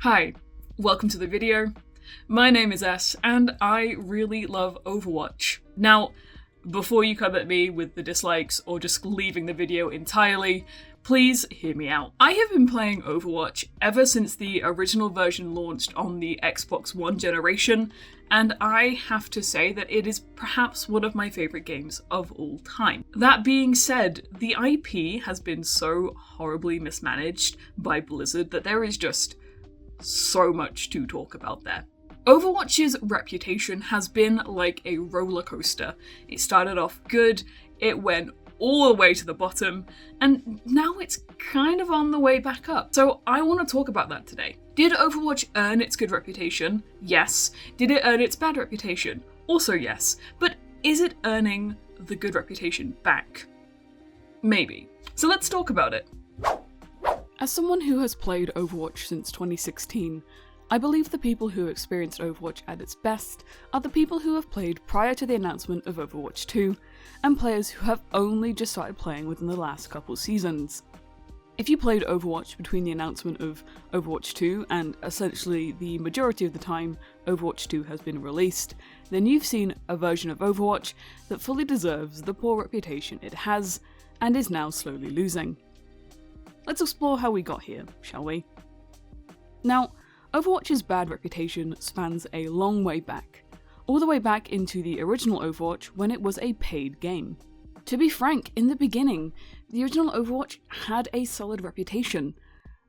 Hi, welcome to the video. My name is S, and I really love Overwatch. Now, before you come at me with the dislikes or just leaving the video entirely, please hear me out. I have been playing Overwatch ever since the original version launched on the Xbox One generation, and I have to say that it is perhaps one of my favourite games of all time. That being said, the IP has been so horribly mismanaged by Blizzard that there is just so much to talk about there. Overwatch's reputation has been like a roller coaster. It started off good, it went all the way to the bottom, and now it's kind of on the way back up. So I want to talk about that today. Did Overwatch earn its good reputation? Yes. Did it earn its bad reputation? Also yes. But is it earning the good reputation back? Maybe. So let's talk about it. As someone who has played Overwatch since 2016, I believe the people who experienced Overwatch at its best are the people who have played prior to the announcement of Overwatch 2, and players who have only just started playing within the last couple seasons. If you played Overwatch between the announcement of Overwatch 2 and essentially the majority of the time Overwatch 2 has been released, then you've seen a version of Overwatch that fully deserves the poor reputation it has, and is now slowly losing. Let's explore how we got here, shall we? Now, Overwatch's bad reputation spans a long way back, all the way back into the original Overwatch when it was a paid game. To be frank, in the beginning, the original Overwatch had a solid reputation.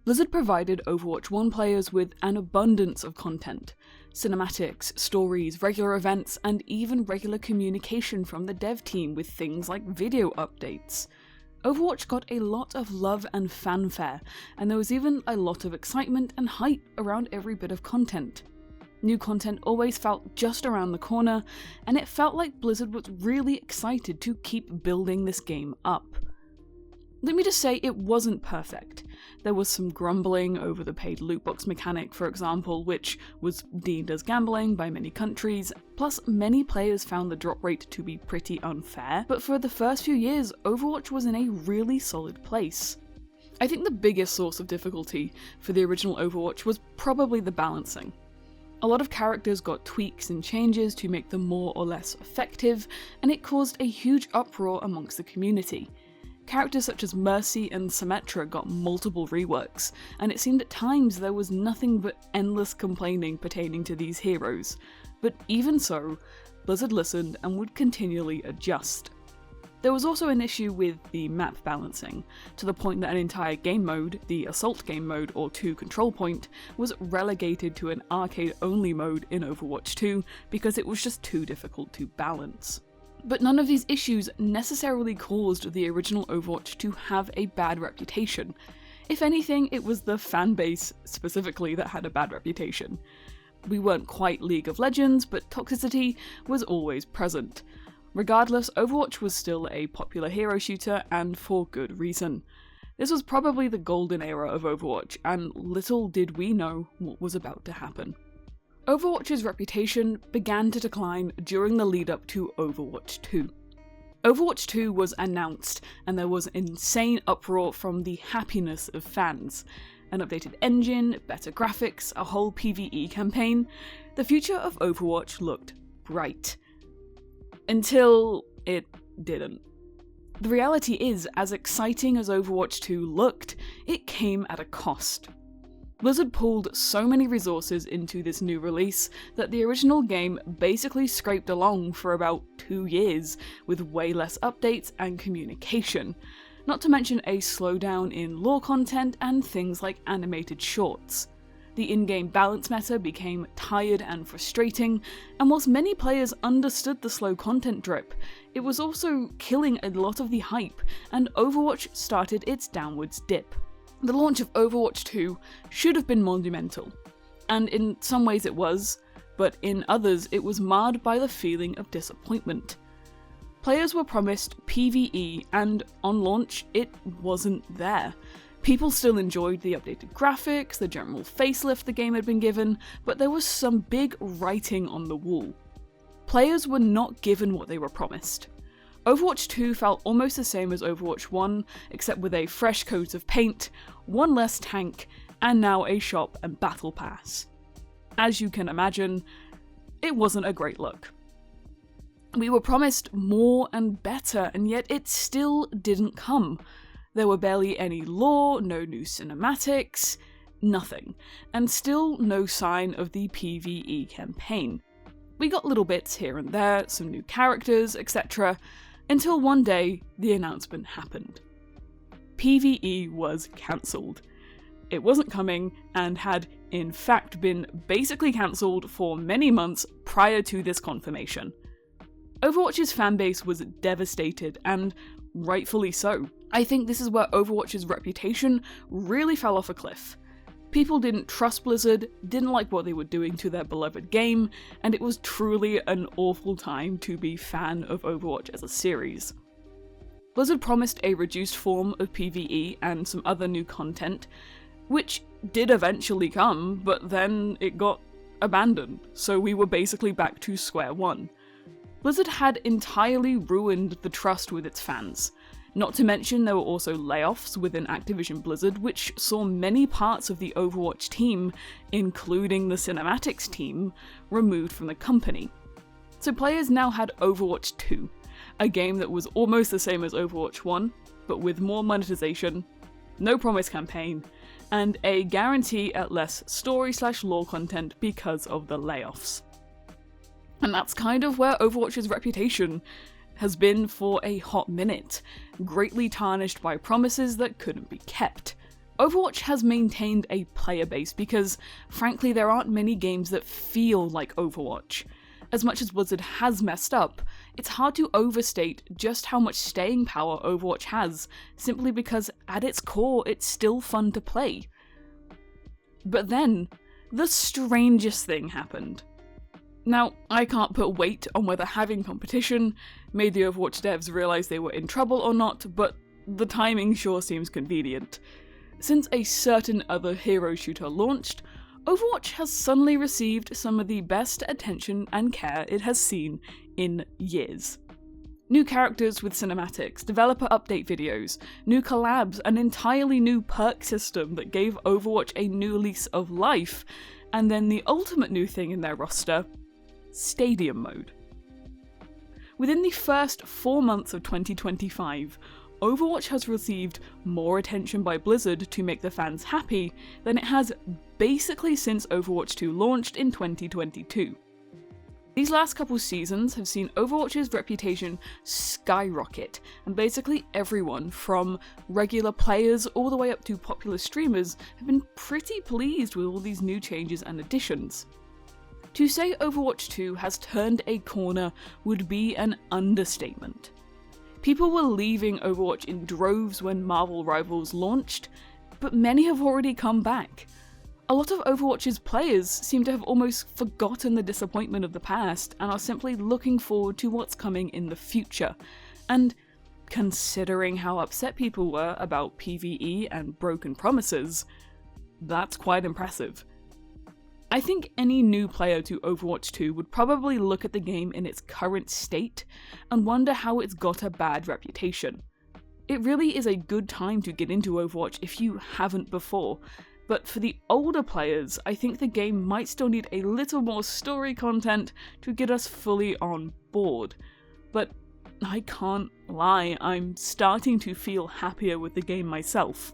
Blizzard provided Overwatch 1 players with an abundance of content, cinematics, stories, regular events, and even regular communication from the dev team with things like video updates. Overwatch got a lot of love and fanfare, and there was even a lot of excitement and hype around every bit of content. New content always felt just around the corner, and it felt like Blizzard was really excited to keep building this game up. Let me just say it wasn't perfect. There was some grumbling over the paid loot box mechanic, for example, which was deemed as gambling by many countries, plus many players found the drop rate to be pretty unfair, but for the first few years, Overwatch was in a really solid place. I think the biggest source of difficulty for the original Overwatch was probably the balancing. A lot of characters got tweaks and changes to make them more or less effective, and it caused a huge uproar amongst the community. Characters such as Mercy and Symmetra got multiple reworks, and it seemed at times there was nothing but endless complaining pertaining to these heroes. But even so, Blizzard listened and would continually adjust. There was also an issue with the map balancing, to the point that an entire game mode, the Assault game mode or 2 control point, was relegated to an arcade-only mode in Overwatch 2 because it was just too difficult to balance. But none of these issues necessarily caused the original Overwatch to have a bad reputation. If anything, it was the fanbase specifically that had a bad reputation. We weren't quite League of Legends, but toxicity was always present. Regardless, Overwatch was still a popular hero shooter, and for good reason. This was probably the golden era of Overwatch, and little did we know what was about to happen. Overwatch's reputation began to decline during the lead up to Overwatch 2. Overwatch 2 was announced, and there was insane uproar from the happiness of fans. An updated engine, better graphics, a whole PVE campaign. The future of Overwatch looked bright. Until it didn't. The reality is, as exciting as Overwatch 2 looked, it came at a cost. Blizzard pulled so many resources into this new release that the original game basically scraped along for about 2 years, with way less updates and communication, not to mention a slowdown in lore content and things like animated shorts. The in-game balance meta became tired and frustrating, and whilst many players understood the slow content drip, it was also killing a lot of the hype, and Overwatch started its downwards dip. The launch of Overwatch 2 should have been monumental, and in some ways it was, but in others it was marred by the feeling of disappointment. Players were promised PVE, and on launch it wasn't there. People still enjoyed the updated graphics, the general facelift the game had been given, but there was some big writing on the wall. Players were not given what they were promised. Overwatch 2 felt almost the same as Overwatch 1, except with a fresh coat of paint, one less tank, and now a shop and battle pass. As you can imagine, it wasn't a great look. We were promised more and better, and yet it still didn't come. There were barely any lore, no new cinematics, nothing, and still no sign of the PVE campaign. We got little bits here and there, some new characters, etc., until one day the announcement happened. PVE was cancelled. It wasn't coming, and had in fact been basically cancelled for many months prior to this confirmation. Overwatch's fanbase was devastated, and rightfully so. I think this is where Overwatch's reputation really fell off a cliff. People didn't trust Blizzard, didn't like what they were doing to their beloved game, and it was truly an awful time to be fan of Overwatch as a series. Blizzard promised a reduced form of PvE and some other new content, which did eventually come, but then it got abandoned, so we were basically back to square one. Blizzard had entirely ruined the trust with its fans. Not to mention there were also layoffs within Activision Blizzard, which saw many parts of the Overwatch team, including the cinematics team, removed from the company. So players now had Overwatch 2, a game that was almost the same as Overwatch 1, but with more monetization, no promised campaign, and a guarantee at less story/lore content because of the layoffs. And that's kind of where Overwatch's reputation has been for a hot minute, greatly tarnished by promises that couldn't be kept. Overwatch has maintained a player base because, frankly, there aren't many games that feel like Overwatch. As much as Blizzard has messed up, it's hard to overstate just how much staying power Overwatch has, simply because at its core it's still fun to play. But then, the strangest thing happened. Now, I can't put weight on whether having competition made the Overwatch devs realise they were in trouble or not, but the timing sure seems convenient. Since a certain other hero shooter launched, Overwatch has suddenly received some of the best attention and care it has seen in years. New characters with cinematics, developer update videos, new collabs, an entirely new perk system that gave Overwatch a new lease of life, and then the ultimate new thing in their roster, Stadium Mode. Within the first 4 months of 2025, Overwatch has received more attention by Blizzard to make the fans happy than it has basically since Overwatch 2 launched in 2022. These last couple seasons have seen Overwatch's reputation skyrocket, and basically everyone, from regular players all the way up to popular streamers, have been pretty pleased with all these new changes and additions. To say Overwatch 2 has turned a corner would be an understatement. People were leaving Overwatch in droves when Marvel Rivals launched, but many have already come back. A lot of Overwatch's players seem to have almost forgotten the disappointment of the past and are simply looking forward to what's coming in the future. And considering how upset people were about PvE and broken promises, that's quite impressive. I think any new player to Overwatch 2 would probably look at the game in its current state and wonder how it's got a bad reputation. It really is a good time to get into Overwatch if you haven't before, but for the older players, I think the game might still need a little more story content to get us fully on board. But I can't lie, I'm starting to feel happier with the game myself.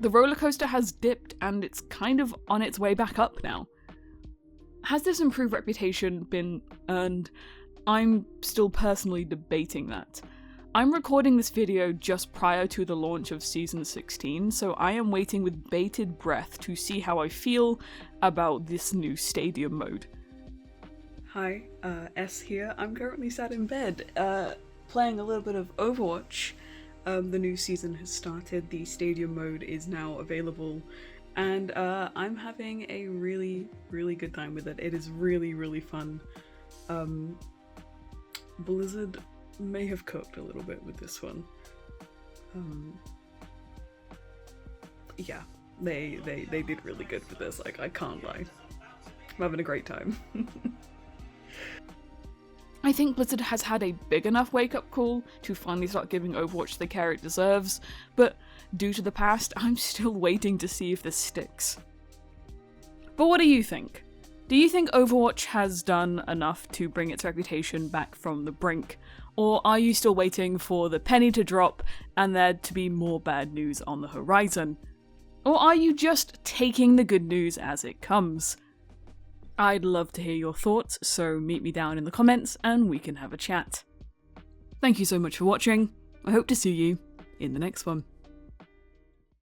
The rollercoaster has dipped and it's kind of on its way back up now. Has this improved reputation been earned? I'm still personally debating that. I'm recording this video just prior to the launch of Season 16, so I am waiting with bated breath to see how I feel about this new Stadium Mode. Hi, S here. I'm currently sat in bed, playing a little bit of Overwatch. The new season has started, the Stadium Mode is now available, and I'm having a really, really good time with it. It is really, really fun. Blizzard may have cooked a little bit with this one. Yeah, they did really good with this, like, I can't lie. I'm having a great time. I think Blizzard has had a big enough wake-up call to finally start giving Overwatch the care it deserves, but due to the past, I'm still waiting to see if this sticks. But what do you think? Do you think Overwatch has done enough to bring its reputation back from the brink? Or are you still waiting for the penny to drop and there to be more bad news on the horizon? Or are you just taking the good news as it comes? I'd love to hear your thoughts, so meet me down in the comments and we can have a chat. Thank you so much for watching. I hope to see you in the next one.